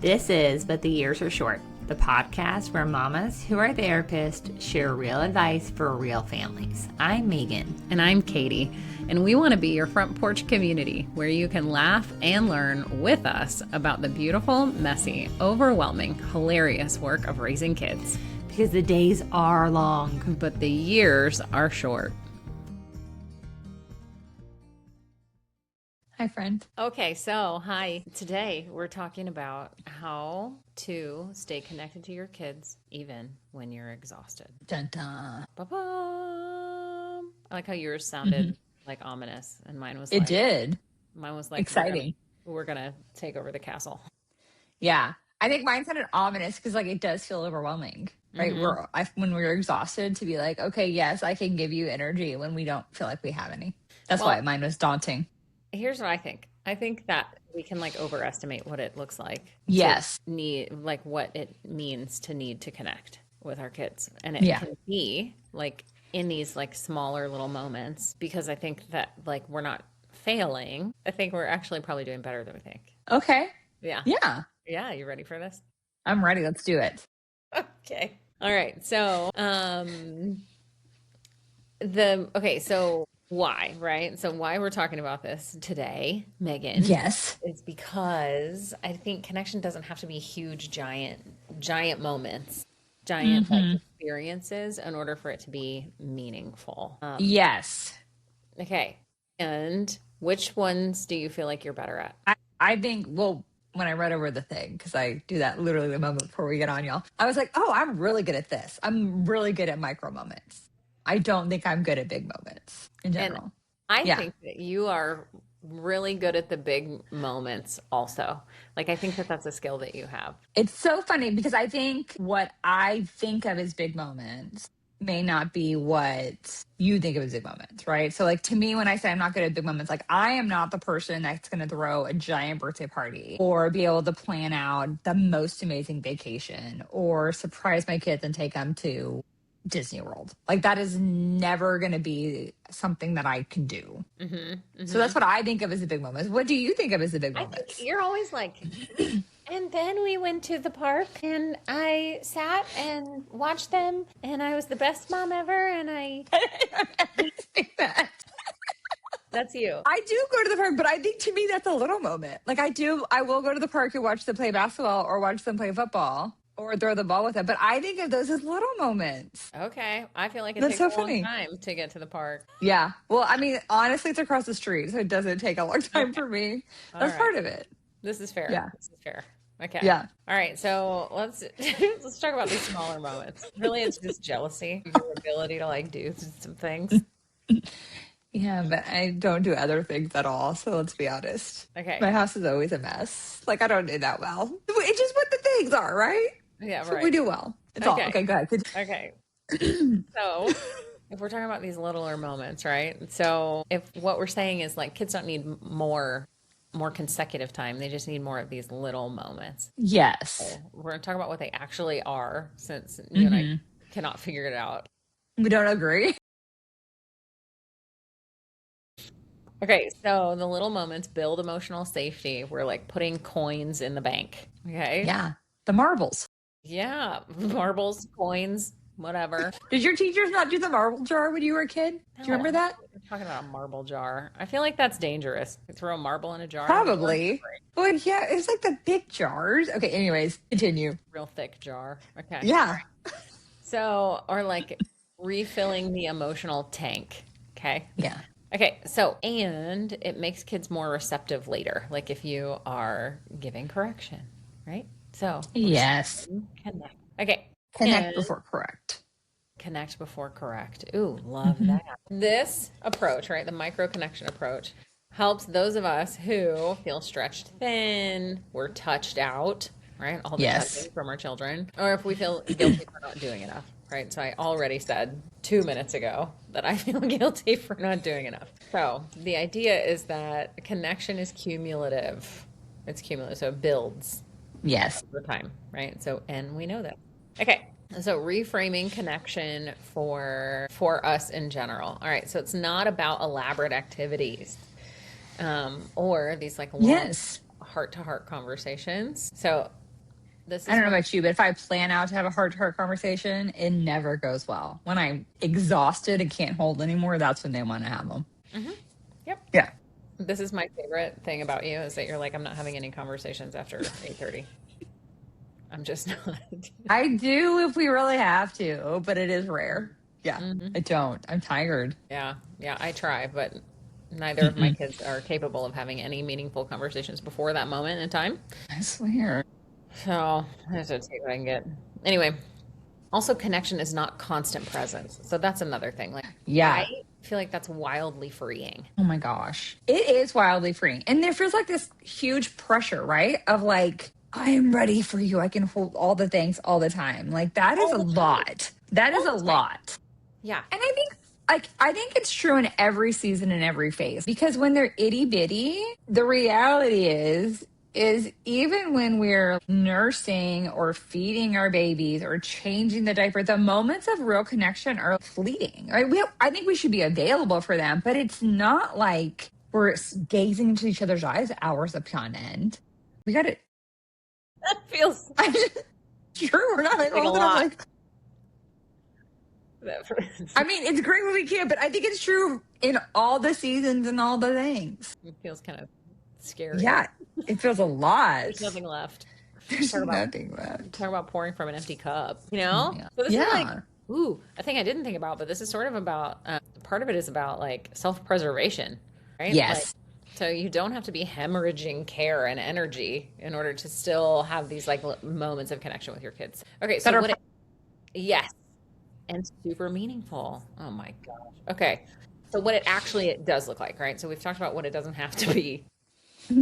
This is But the Years Are Short, the podcast where mamas who are therapists share real advice for real families. I'm Megan. And I'm Katie, and we want to be your front porch community where you can laugh and learn with us about the beautiful, messy, overwhelming, hilarious work of raising kids. Because the days are long, but the years are short. Hi, friend. Okay, so hi. Today we're talking about how to stay connected to your kids even when you're exhausted. Dun dun. Ba-bum. I like how yours sounded like ominous, and mine was It like... did. Mine was like... Exciting. We're gonna take over the castle. Yeah. I think mine sounded ominous because like it does feel overwhelming, right? When we're exhausted to be like, okay, yes, I can give you energy when we don't feel like we have any. That's why mine was daunting. Here's what I think. I think that we can like overestimate what it looks like. Yes. Like what it means to need to connect with our kids. And it can be like in these like smaller little moments, because I think that like we're not failing. I think we're actually probably doing better than we think. Okay. Yeah. Yeah. Yeah. You ready for this? I'm ready. Let's do it. Okay. All right. So, so why, right? So why we're talking about this today, Megan? Yes. Is because I think connection doesn't have to be huge, giant moments, giant like experiences in order for it to be meaningful. Yes. Okay. And which ones do you feel like you're better at? I think, well, when I read over the thing, because I do that literally the moment before we get on, y'all, I was like, oh, I'm really good at this. I'm really good at micro moments. I don't think I'm good at big moments in general. And I think that you are really good at the big moments also. Like, I think that that's a skill that you have. It's so funny because I think what I think of as big moments may not be what you think of as big moments, right? So like to me, when I say I'm not good at big moments, like I am not the person that's going to throw a giant birthday party or be able to plan out the most amazing vacation or surprise my kids and take them to Disney World. Like that is never going to be something that I can do. So that's what I think of as a big moment. What do you think of as a big moment? I think you're always like... And then we went to the park and I sat and watched them and I was the best mom ever and I say that. That's you. I do go to the park, but I think to me that's a little moment. Like I will go to the park and watch them play basketball or watch them play football or throw the ball with them. But I think of those as little moments. Okay. I feel like it That's takes so a long funny. time to get to the park. Yeah. Well, I mean, honestly, it's across the street, so it doesn't take a long time for me. That's part of it. This is fair. Yeah. This is fair. Okay. Yeah. All right. So let's talk about these smaller moments. Really, it's just jealousy, your ability to like do some things. Yeah, but I don't do other things at all. So let's be honest. Okay. My house is always a mess. Like I don't do that well. It's just what the things are, right? Yeah, so right. We do well. It's all okay. Go ahead. Okay. So if we're talking about these littler moments, right? So if what we're saying is like kids don't need more consecutive time. They just need more of these little moments. Yes. So we're going to talk about what they actually are, since you and I cannot figure it out. We don't agree. Okay, so the little moments build emotional safety. We're like putting coins in the bank. Okay. Yeah. The marbles. Yeah. Marbles, coins, whatever. Did your teachers not do the marble jar when you were a kid? Do you remember that? We're talking about a marble jar. I feel like that's dangerous. You throw a marble in a jar. Probably. Well, yeah, it's like the big jars. Okay, anyways, continue. Real thick jar. Okay. Yeah. So, or like refilling the emotional tank. Okay. Yeah. Okay. So, and it makes kids more receptive later. Like if you are giving correction, right? So. Yes. Connect. Okay. Connect before correct. Connect before correct. Ooh, love that. This approach, right, the micro connection approach, helps those of us who feel stretched thin, we're touched out, right? All the touching from our children. Or if we feel guilty for not doing enough, right? So I already said 2 minutes ago that I feel guilty for not doing enough. So the idea is that connection is cumulative. It's cumulative, so it builds. Yes. Over time, right? So, and we know that. Okay. So reframing connection for us in general. All right. So it's not about elaborate activities or these like long heart-to-heart conversations. So This is I don't know about you, but if I plan out to have a heart-to-heart conversation, it never goes well. When I'm exhausted and can't hold anymore, that's when they want to have them. Yep. Yeah. This is my favorite thing about you is that you're like, I'm not having any conversations after 8:30. I'm just not. I do if we really have to, but it is rare. Yeah, I don't. I'm tired. Yeah, yeah, I try, but neither of my kids are capable of having any meaningful conversations before that moment in time. I swear. So I have to take what I can get. Anyway, also connection is not constant presence. So that's another thing. Like, Yeah. I feel like that's wildly freeing. Oh my gosh. It is wildly freeing. And there feels like this huge pressure, right? Of like, I am ready for you. I can hold all the things all the time. Like that is All a the time. lot. That is All a the time. lot. Yeah. And I think it's true in every season and every phase because when they're itty bitty, the reality is even when we're nursing or feeding our babies or changing the diaper, the moments of real connection are fleeting. Right? I think we should be available for them, but it's not like we're gazing into each other's eyes hours upon end. We got to. That feels True, we're not like a all lot. like. I mean, it's great when we can, but I think it's true in all the seasons and all the things. It feels kind of scary. Yeah, it feels a lot. There's nothing left. There's nothing left. Talk about pouring from an empty cup, you know? Yeah. So this is like, Yeah. ooh, a thing I didn't think about, but this is sort of about, part of it is about like self-preservation, right? Yes. Like, so you don't have to be hemorrhaging care and energy in order to still have these like moments of connection with your kids. Okay, so yes, and super meaningful. Oh my gosh. Okay, so what it does look like, right? So we've talked about what it doesn't have to be.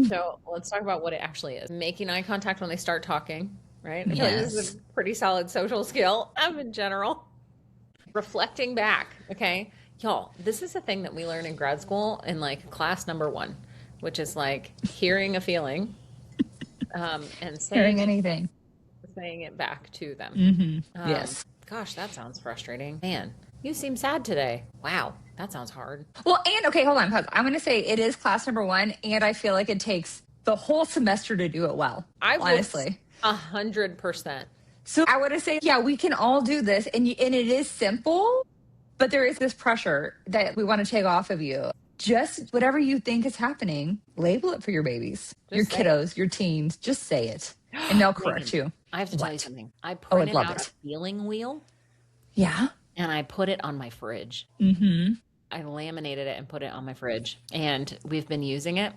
So let's talk about what it actually is. Making eye contact when they start talking, right? I feel like this is a pretty solid social skill in general. Reflecting back, okay? Y'all, this is a thing that we learn in grad school in like class number 1, which is like hearing a feeling and Hearing anything. saying it back to them. Mm-hmm. Yes. Gosh, that sounds frustrating. Man, you seem sad today. Wow, that sounds hard. Well, and okay, hold on, pause. I'm going to say it is class number 1, and I feel like it takes the whole semester to do it well. Honestly, 100%. So I want to say, yeah, we can all do this, and it is simple, but there is this pressure that we want to take off of you. Just whatever you think is happening, label it for your babies, your kiddos, your teens. Just say it, and they'll correct you. I have to tell you something. I I'd printed love out it. a feeling wheel Yeah. and I put it on my fridge. Mm-hmm. I laminated it and put it on my fridge, and we've been using it.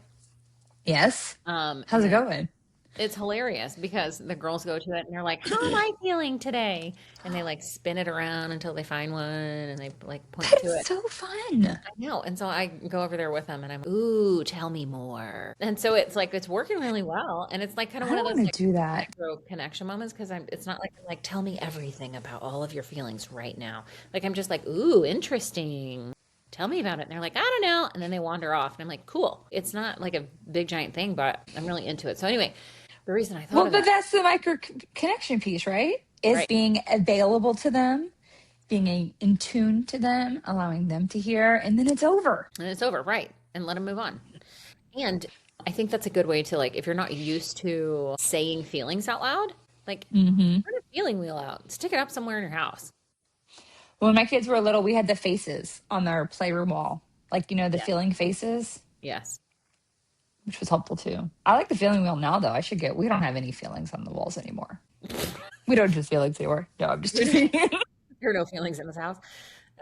Yes. How's it going? It's hilarious because the girls go to it and they're like, how am I feeling today? And they like spin it around until they find one and they like point to it. That's so fun. I know. And so I go over there with them and I'm, ooh, tell me more. And so it's like, it's working really well. And it's like kind of one of those like, do that. micro connection moments because it's not like, tell me everything about all of your feelings right now. Like, I'm just like, ooh, interesting. Tell me about it. And they're like, I don't know. And then they wander off. And I'm like, cool. It's not like a big giant thing, but I'm really into it. So anyway, the reason I thought but that's the micro connection piece, right? Is being available to them, being in tune to them, allowing them to hear, and then it's over. And it's over, right? And let them move on. And I think that's a good way to like, if you're not used to saying feelings out loud, like print a feeling wheel out, stick it up somewhere in your house. When my kids were little, we had the faces on our playroom wall, like the feeling faces. Yes. Which was helpful too. I like the feeling wheel now, though. We don't have any feelings on the walls anymore. We don't just feelings anymore. No, I'm just kidding. There are no feelings in this house.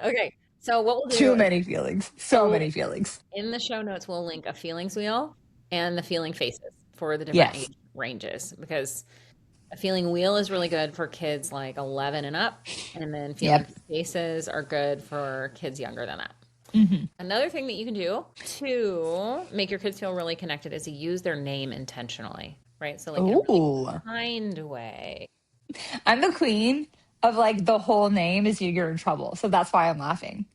Okay. So what we'll do. Too many feelings. So many feelings. In the show notes, we'll link a feelings wheel and the feeling faces for the different age ranges because a feeling wheel is really good for kids like 11 and up. And then feeling faces are good for kids younger than that. Mm-hmm. Another thing that you can do to make your kids feel really connected is to use their name intentionally, right? So like in a really kind way. I'm the queen of like the whole name is you're in trouble. So that's why I'm laughing.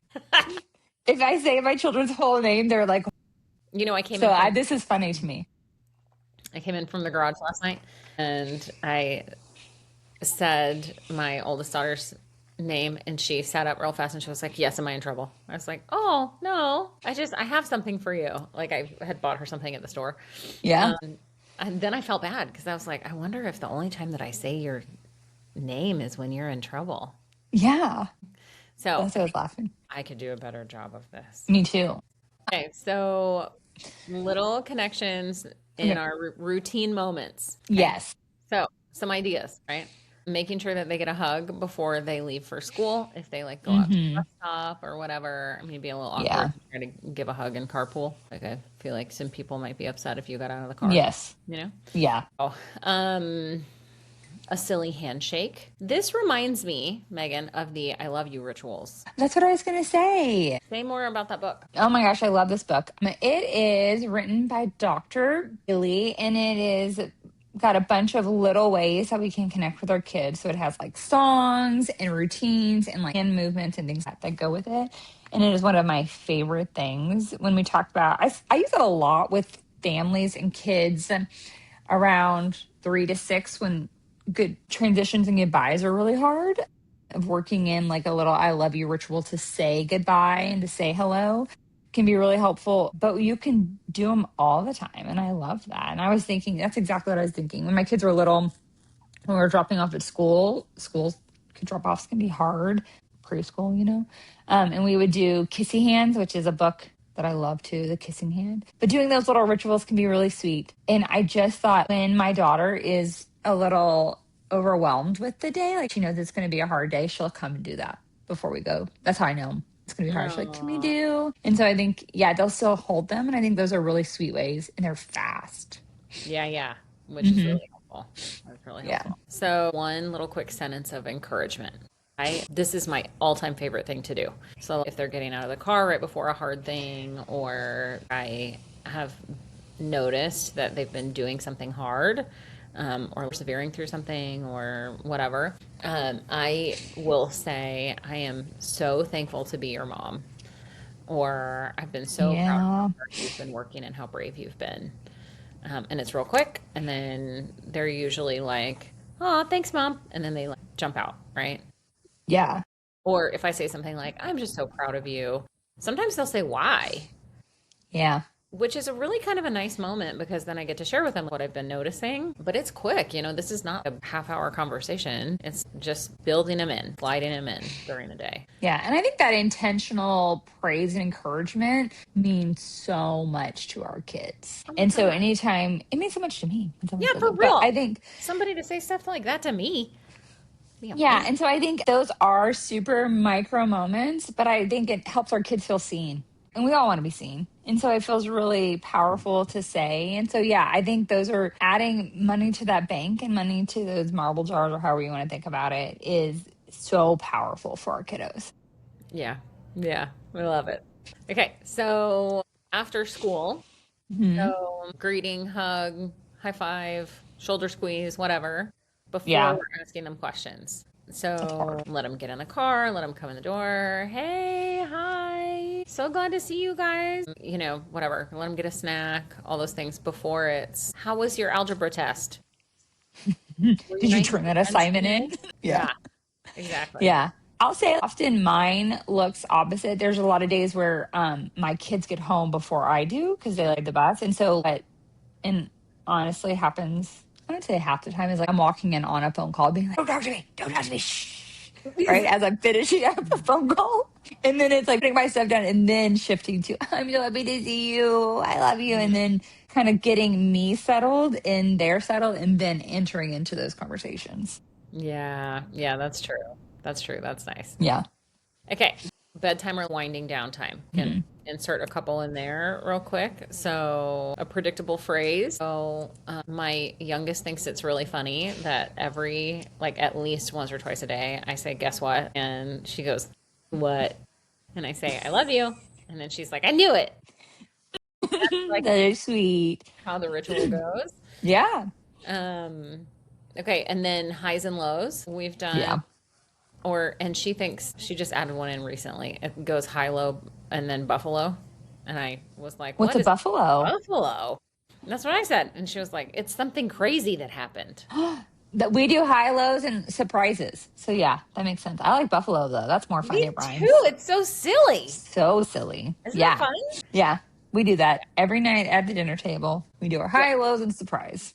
If I say my children's whole name, they're like, I came in. This is funny to me. I came in from the garage last night and I said my oldest daughter's name and she sat up real fast and she was like, yes, am I in trouble? I was like, oh no, I have something for you. Like I had bought her something at the store. Yeah. And then I felt bad because I was like, I wonder if the only time that I say your name is when you're in trouble. Yeah. So That's what I was laughing. I could do a better job of this. Me too. Okay, so little connections in Okay. our routine moments. Okay, Yes. so some ideas, right? Making sure that they get a hug before they leave for school. If they like go out to the Mm-hmm. bus stop or whatever, I mean, it'd be a little Yeah. awkward to try to give a hug in carpool. Like I feel like some people might be upset if you got out of the car, Yes. you know? Yeah. Oh, a silly handshake. This reminds me, Megan, of the I love you rituals. That's what I was going to say. Say more about that book. Oh my gosh, I love this book. It is written by Dr. Billy, and it is got a bunch of little ways that we can connect with our kids. So it has like songs and routines and like hand movements and things that go with it. And it is one of my favorite things when we talk about, I use it a lot with families and kids around 3 to 6 when good transitions and goodbyes are really hard, of working in like a little I love you ritual to say goodbye and to say hello can be really helpful, but you can do them all the time. And I love that. And I was thinking, that's exactly what I was thinking. When my kids were little, when we were dropping off at school, schools drop offs can be hard, preschool, you know. And we would do Kissy Hands, which is a book that I love too, The Kissing Hand. But doing those little rituals can be really sweet. And I just thought when my daughter is a little overwhelmed with the day, like she knows it's going to be a hard day, she'll come and do that before we go. That's how I know it's going to be hard. She's like, can we Aw. do? And so I think, yeah, they'll still hold them. And I think those are really sweet ways and they're fast. Yeah, which is really helpful. That's really Yeah. helpful. So, one little quick sentence of encouragement. This is my all-time favorite thing to do. So, if they're getting out of the car right before a hard thing, or I have noticed that they've been doing something hard, or persevering through something, or whatever, I will say, I am so thankful to be your mom. Or I've been so proud of how Yeah. hard you've been working and how brave you've been. And it's real quick. And then they're usually like, "Oh, thanks, mom." And then they like jump out, right? Yeah. Or if I say something like, "I'm just so proud of you," sometimes they'll say, "Why?" Yeah. Which is a really kind of a nice moment because then I get to share with them what I've been noticing. But it's quick, this is not a half-hour conversation. It's just building them in, sliding them in during the day. Yeah. And I think that intentional praise and encouragement means so much to our kids. Oh my And so God. anytime it means so much to me when someone Yeah, says for it. But I real. think, Somebody to say stuff like that to me. Be yeah. amazing. And so I think those are super micro moments, but I think it helps our kids feel seen. And we all want to be seen. And so it feels really powerful to say. And so, yeah, I think those are adding money to that bank and money to those marble jars or however you want to think about it is so powerful for our kiddos. Yeah, we love it. Okay, so after school, Hmm. so greeting, hug, high five, shoulder squeeze, whatever, before Yeah, we're asking them questions. that's So hard. let them get in the car, let them come in the door. Hey, hi. So glad to see you guys. Whatever. Let them get a snack, all those things before it's, how was your algebra test? Were you Did you nice to turn your that friends assignment today? in? Yeah. Yeah, exactly. Yeah. I'll say often mine looks opposite. There's a lot of days where my kids get home before I do because they like the bus. And so and honestly happens, I would say half the time is like I'm walking in on a phone call being like, don't talk to me, don't talk to me. Shh. Right. As I'm finishing up a phone call. And then it's like putting my stuff down and then shifting to I'm so happy to see you. I love you. And then kind of getting me settled and they're settled and then entering into those conversations. Yeah, that's true. That's true. That's nice. Yeah. Okay, bedtime or winding down time. Can Mhm. insert a couple in there real quick. So, a predictable phrase. So, my youngest thinks it's really funny that like at least once or twice a day, I say, "Guess what?" And she goes, "What?" And I say, "I love you." And then she's like, "I knew it." Like That is sweet. how the ritual goes. Yeah. Um, okay, and then highs and lows. We've done Yeah. and she thinks she just added one in recently. It goes high, low, and then buffalo. And I was like, What's what a is buffalo? buffalo? And that's what I said. And she was like, it's something crazy that happened. That we do high lows and surprises. So yeah, that makes sense. I like buffalo though. That's more Me funny too. rhymes. It's so silly. So silly. Isn't that Yeah. fun? Yeah. We do that every night at the dinner table. We do our high, lows, and surprise.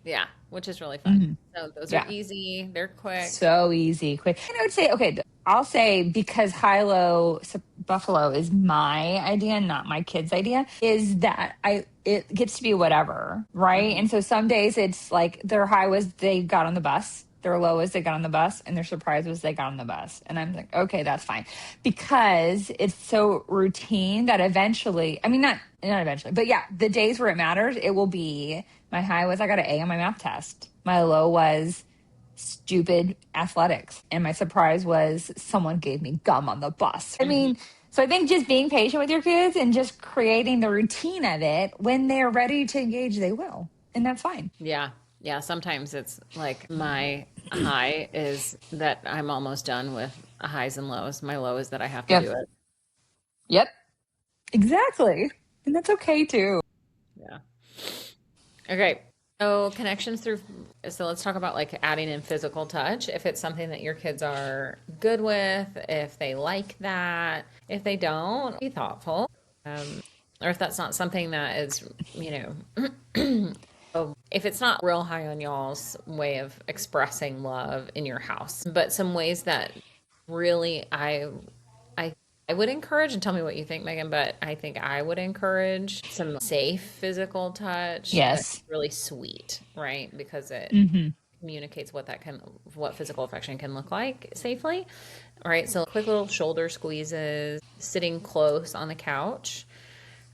Yeah, which is really fun. So those are Yeah. easy. They're quick. So easy, quick. And I would say, okay, I'll say because high-low buffalo is my idea, not my kid's idea, is that it gets to be whatever, right? And so some days it's like their high was they got on the bus, their low was they got on the bus, and their surprise was they got on the bus. And I'm like, okay, that's fine. Because it's so routine that eventually, I mean, not eventually, but yeah, the days where it matters, it will be my high was I got an A on my math test. My low was stupid athletics. And my surprise was someone gave me gum on the bus. I mean, so I think just being patient with your kids and just creating the routine of it, when they're ready to engage, they will. And that's fine. Yeah. Yeah. Sometimes it's like my high is that I'm almost done with highs and lows. My low is that I have to Yep. do it. Yep. Exactly. And that's okay too. Yeah. Okay. So connections through, so let's talk about like adding in physical touch. If it's something that your kids are good with, if they like that, if they don't, be thoughtful. Or if that's not something that is, if it's not real high on y'all's way of expressing love in your house, but some ways that really I I would encourage, and tell me what you think, Megan, but I think I would encourage some safe physical touch that's Yes. really sweet, right? Because it communicates what physical affection can look like safely, right? So quick little shoulder squeezes, sitting close on the couch,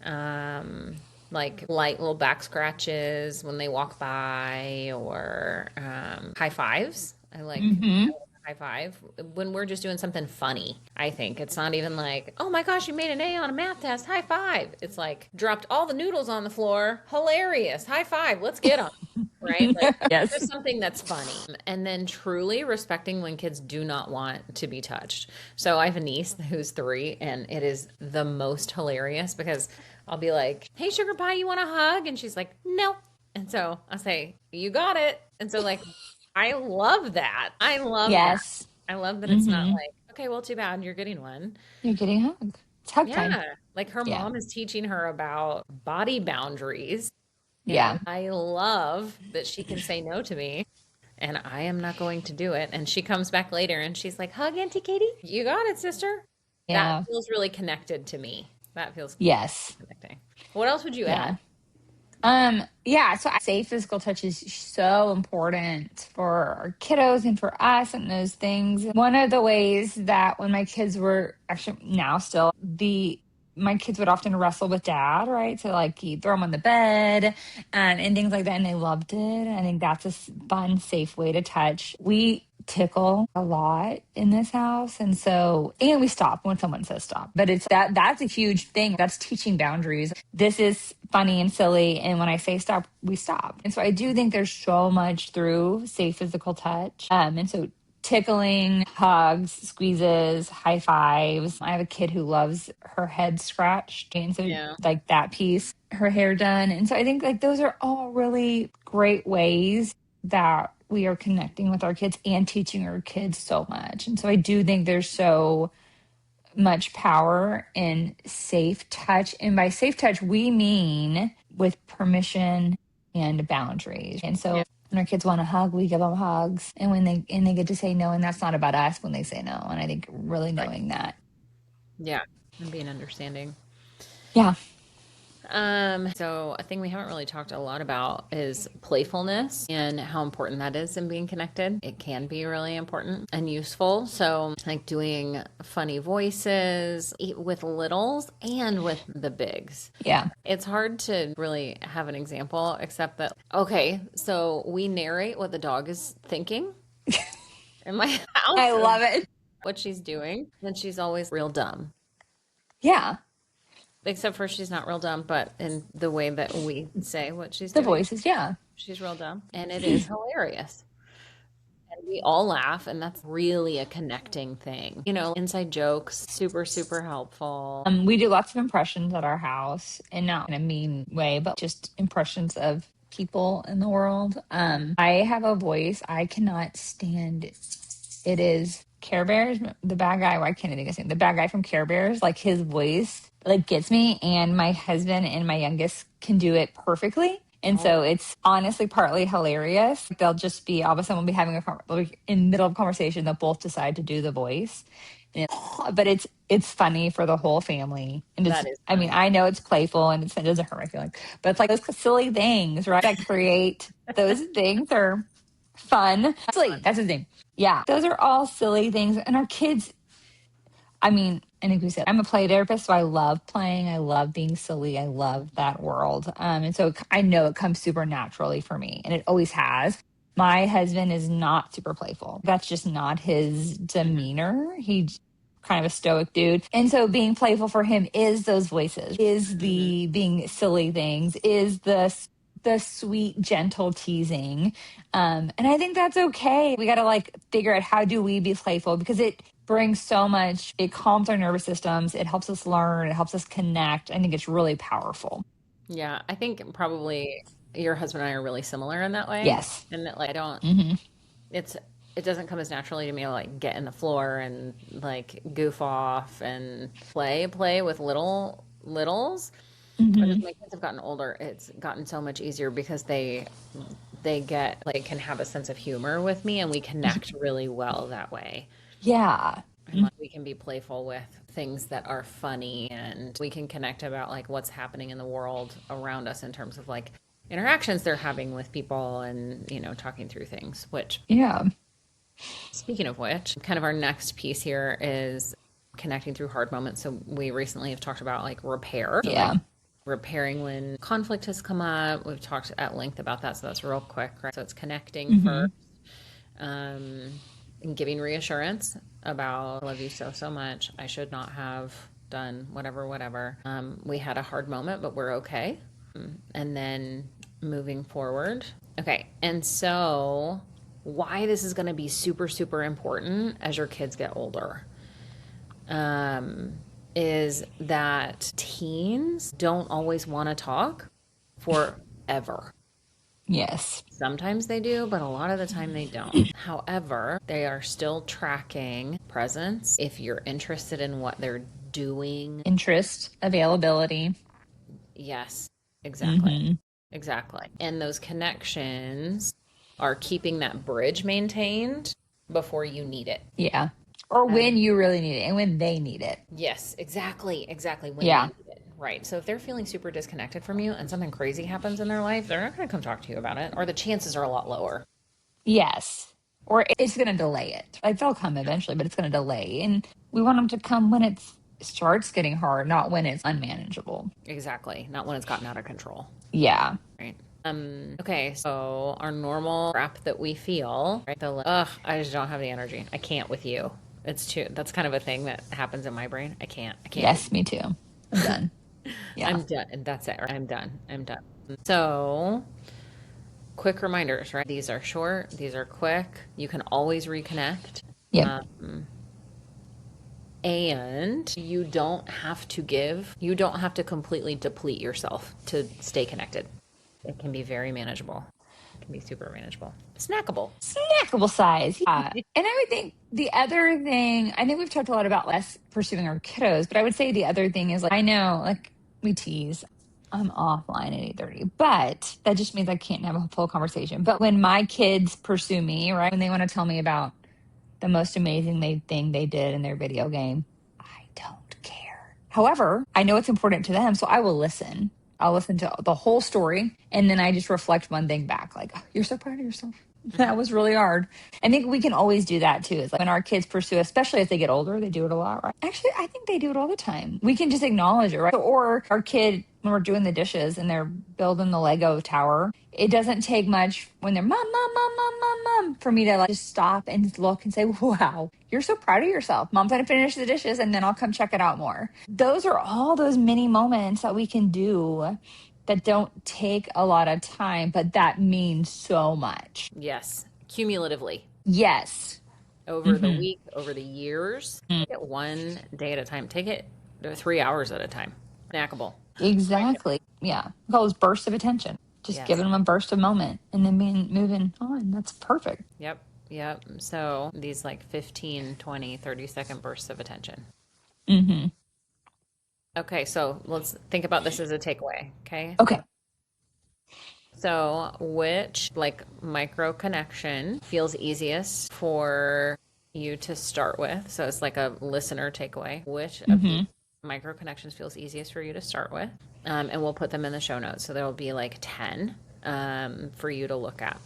like light little back scratches when they walk by, or high fives. I like high five when we're just doing something funny. I think it's not even like, oh my gosh, you made an A on a math test, high five. It's like, dropped all the noodles on the floor, hilarious, high five, let's get them. Right? Like, Yes. just something that's funny. And then truly respecting when kids do not want to be touched. So I have a niece who's 3, and it is the most hilarious because I'll be like, hey, sugar pie, you want a hug? And she's like, no. And so I'll say, you got it. And so, like, I love that. I love that. Yes. I love that it's not like, okay, well, too bad, you're getting one. You're getting a hug. It's hug time. Yeah. Like her Yeah. mom is teaching her about body boundaries. Yeah. And I love that she can say no to me, and I am not going to do it. And she comes back later and she's like, hug Auntie Katie. You got it, sister. Yeah. That feels really connected to me. That feels Yes. connecting. What else would you Yeah. add? Yeah, so safe physical touch is so important for our kiddos and for us and those things. One of the ways that when my kids were actually now still my kids would often wrestle with dad, right? So like he'd throw them on the bed and things like that, and they loved it. I think that's a fun, safe way to touch. We tickle a lot in this house, and we stop when someone says stop. But that's a huge thing. That's teaching boundaries. This is funny and silly, and when I say stop, we stop. And so I do think there's so much through safe physical touch. And so tickling, hugs, squeezes, high fives. I have a kid who loves her head scratched. And so like that piece, her hair done. And so I think like those are all really great ways that we are connecting with our kids and teaching our kids so much. And so I do think there's so much power in safe touch. And by safe touch, we mean with permission and boundaries. And so when our kids want a hug, we give them hugs. And when they get to say no, and that's not about us when they say no. And I think really knowing that. Yeah. And being understanding. Yeah. So a thing we haven't really talked a lot about is playfulness and how important that is in being connected. It can be really important and useful. So like doing funny voices with littles and with the bigs. Yeah. It's hard to really have an example except that, okay, so we narrate what the dog is thinking in my house. I love it. What she's doing. And she's always real dumb. Yeah. Except for she's not real dumb, but in the way that we say what she's The doing. voices, yeah. She's real dumb. And it is hilarious. And we all laugh, and that's really a connecting thing. You know, inside jokes, super, super helpful. We do lots of impressions at our house, and not in a mean way, but just impressions of people in the world. I have a voice I cannot stand. It is Care Bears, the bad guy. Why can't I think of his name? The bad guy from Care Bears. Like his voice like gets me. And my husband and my youngest can do it perfectly. And Oh, so it's honestly partly hilarious. They'll just be all of a sudden we'll be having like, in the middle of a conversation, they'll both decide to do the voice. But it's funny for the whole family. And it's that is I mean, funny. I know it's playful and it doesn't hurt my feelings, but it's like those silly things, right? That create those things are fun. Silly, that's his name. Yeah. Those are all silly things. And our kids, I mean, I think we said I'm a play therapist, so I love playing. I love being silly. I love that world. And so I know it comes super naturally for me, and it always has. My husband is not super playful. That's just not his Mhm. demeanor. He's kind of a stoic dude. And so being playful for him is those voices, is Mhm. the being silly things, is the sweet, gentle teasing. And I think that's okay. We got to like figure out how do we be playful because it brings so much, it calms our nervous systems, it helps us learn, it helps us connect. I think it's really powerful. Yeah, I think probably your husband and I are really similar in that way. Yes. And that like I don't Hmm. it's it doesn't come as naturally to me to like get in the floor and like goof off and play with littles. But as Hmm. my kids have gotten older, it's gotten so much easier because they can have a sense of humor with me and we connect really well that way. Yeah. And like we can be playful with things that are funny and we can connect about like what's happening in the world around us in terms of like interactions they're having with people and talking through things, which Yeah. speaking of which, kind of our next piece here is connecting through hard moments. So we recently have talked about like repair. So like Yeah. repairing when conflict has come up. We've talked at length about that. So that's real quick, right? So it's connecting Hmm. first, and giving reassurance about I love you so, so much. I should not have done whatever, whatever. We had a hard moment, but we're okay. And then moving forward. Okay. And so why this is going to be super, super important as your kids get older um, is that teens don't always want to talk forever. Yes. Sometimes they do, but a lot of the time they don't. However, they are still tracking presence. If you're interested in what they're doing, Interest, availability. yes, exactly. Hmm. Exactly. And those connections are keeping that bridge maintained before you need it. Yeah. Or when Um, you really need it and when they need it. yes, exactly. Exactly. When they Yeah. need it. Right. So if they're feeling super disconnected from you and something crazy happens in their life, they're not going to come talk to you about it, or the chances are a lot lower. Yes. Or it's going to delay it. Like they'll come eventually, but it's going to delay. And we want them to come when it starts getting hard, not when it's unmanageable. Exactly. Not when it's gotten out of control. Yeah. Right. Okay, so our normal crap that we feel, right? The ugh, I just don't have the energy. I can't with you. It's too that's kind of a thing that happens in my brain. I can't do Yes, me too. I'm done. Yeah. I'm done. And that's it. Right? I'm done. I'm done. So quick reminders, right? These are short, these are quick. You can always reconnect. Yep. Um, and you don't have to completely deplete yourself to stay connected. It can be very manageable. It can be super manageable. Snackable. Snackable size. Yeah. And I would think the other thing, I think we've talked a lot about less pursuing our kiddos, but I would say the other thing is like, I know, like we tease, I'm offline at 8:30, but that just means I can't have a full conversation. But when my kids pursue me, right, when they want to tell me about the most amazing thing they did in their video game, I don't care. However, I know it's important to them, so I will listen. I'll listen to the whole story and then I just reflect one thing back like, oh, you're so proud of yourself. Mhm. That was really hard. I think we can always do that too. It's like when our kids pursue, especially as they get older, they do it a lot, right? Actually, I think they do it all the time. We can just acknowledge it, right? Or our kid, when we're doing the dishes and they're building the Lego tower, it doesn't take much when they're mom, for me to like just stop and look and say, wow, you're so proud of yourself. Mom's going to finish the dishes and then I'll come check it out more. Those are all those mini moments that we can do that don't take a lot of time, but that means so much. Yes. Cumulatively. Yes. Over the Hmm. week, over the years. Take it one day at a time. Take it 3 hours at a time. Snackable. Exactly. Yeah. Those bursts of attention. Just Yes. giving them a burst of moment and then moving on. That's perfect. Yep. Yep. So these like 15, 20, 30-second bursts of attention. Hmm. Okay, so let's think about this as a takeaway. Okay. Okay. So, which like micro connection feels easiest for you to start with? So, it's like a listener takeaway. Which of these Hmm. micro connections feels easiest for you to start with? And we'll put them in the show notes. So, there will be like 10 for you to look at.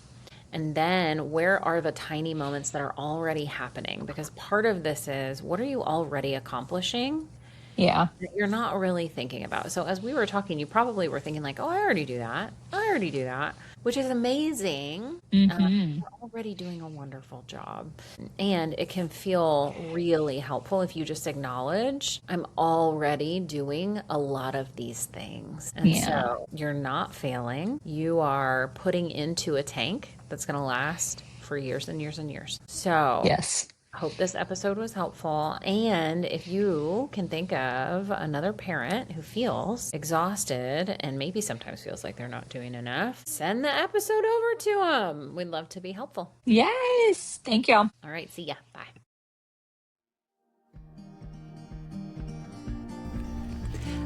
And then, where are the tiny moments that are already happening? Because part of this is what are you already accomplishing Yeah. that you're not really thinking about. So as we were talking, you probably were thinking like, "Oh, I already do that. I already do that," which is amazing. Hmm. You're already doing a wonderful job, and it can feel really helpful if you just acknowledge, "I'm already doing a lot of these things," and Yeah. so you're not failing. You are putting into a tank that's going to last for years and years and years. So Yes. hope this episode was helpful. And if you can think of another parent who feels exhausted and maybe sometimes feels like they're not doing enough, send the episode over to them. We'd love to be helpful. Yes. Thank y'all. All right. See ya. Bye.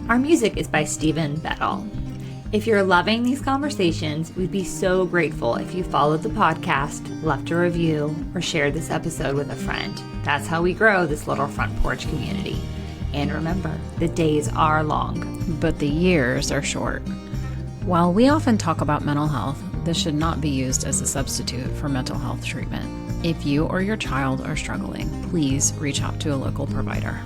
Our music is by Stephen Bedell. If you're loving these conversations, we'd be so grateful if you followed the podcast, left a review, or shared this episode with a friend. That's how we grow this little front porch community. And remember, the days are long, But the years are short. While we often talk about mental health, this should not be used as a substitute for mental health treatment. If you or your child are struggling, please reach out to a local provider.